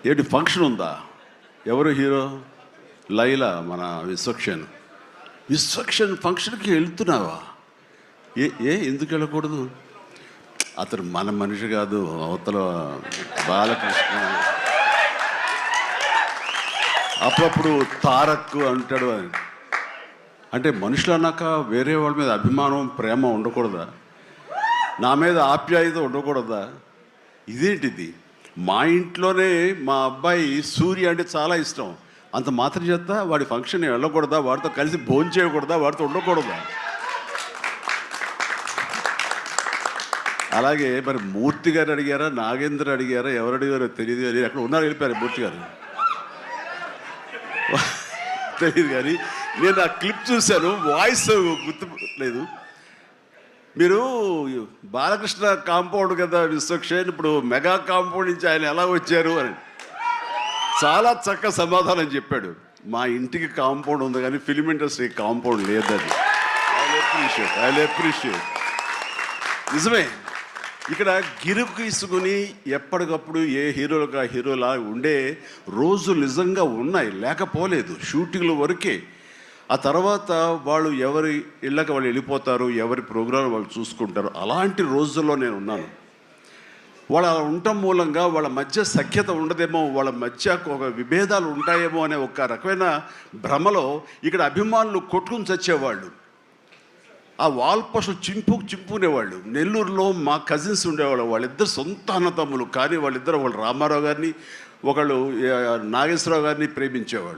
ఏంటి ఫంక్షన్ ఉందా? ఎవరు హీరో? లైలా, మన విశ్వక్షన్ ఫంక్షన్కి వెళ్తున్నావా? ఏ ఏ ఎందుకు వెళ్ళకూడదు? అతను మన మనిషి కాదు, అవతల బాలకృష్ణ. అప్పుడప్పుడు తారక్ అంటాడు అని. అంటే మనుషులు అన్నాక వేరే వాళ్ళ మీద అభిమానం, ప్రేమ ఉండకూడదా? నా మీద ఆప్యాయత ఉండకూడదా? ఇదేంటిది? మా ఇంట్లోనే మా అబ్బాయి సూర్య అంటే చాలా ఇష్టం. అంత మాత్రం చేత వాడి ఫంక్షన్ వెళ్ళకూడదా? వాడితో కలిసి భోజనం చేయకూడదా? వాడితో ఉండకూడదా? అలాగే మరి మూర్తి గారు అడిగారా, నాగేంద్ర అడిగారా, ఎవరు అడిగారో తెలియదు కానీ అక్కడ ఉన్నారు, వెళ్ళిపోయారు మూర్తి గారు. తెలియదు కానీ నేను ఆ క్లిప్ చూశాను, వాయిస్ గుర్తు లేదు. మీరు బాలకృష్ణ కాంపౌండ్ కదా విశ్వక్సేన్, ఇప్పుడు మెగా కాంపౌండ్ నుంచి ఆయన ఎలా వచ్చారు అని చాలా చక్కగా సమాధానం చెప్పాడు. మా ఇంటికి కాంపౌండ్ ఉంది కానీ ఫిలిం ఇండస్ట్రీ కాంపౌండ్ లేదని. I appreciate. నిజమే, ఇక్కడ గిరుకు తీసుకుని ఎప్పటికప్పుడు ఏ హీరోలుగా హీరోలా ఉండే రోజులు నిజంగా ఉన్నాయి, లేకపోలేదు. షూటింగ్ల వరకే. ఆ తర్వాత వాళ్ళు ఎవరి ఇళ్ళకి వాళ్ళు వెళ్ళిపోతారు, ఎవరి ప్రోగ్రాం వాళ్ళు చూసుకుంటారు. అలాంటి రోజుల్లో నేను ఉన్నాను. వాళ్ళ అలా ఉండటం మూలంగా వాళ్ళ మధ్య సఖ్యత ఉండదేమో, వాళ్ళ మధ్య ఒక విభేదాలు ఉంటాయేమో అనే ఒక రకమైన భ్రమలో ఇక్కడ అభిమానులు కొట్టుకుని చచ్చేవాళ్ళు. ఆ వాల్ పోస్టులు చింపుకునేవాళ్ళు. నెల్లూరులో మా కజిన్స్ ఉండేవాళ్ళు, వాళ్ళిద్దరు సొంత అన్నతమ్ములు, కానీ వాళ్ళిద్దరు రామారావు గారిని, ఒకళ్ళు నాగేశ్వరరావు గారిని ప్రేమించేవాళ్ళు.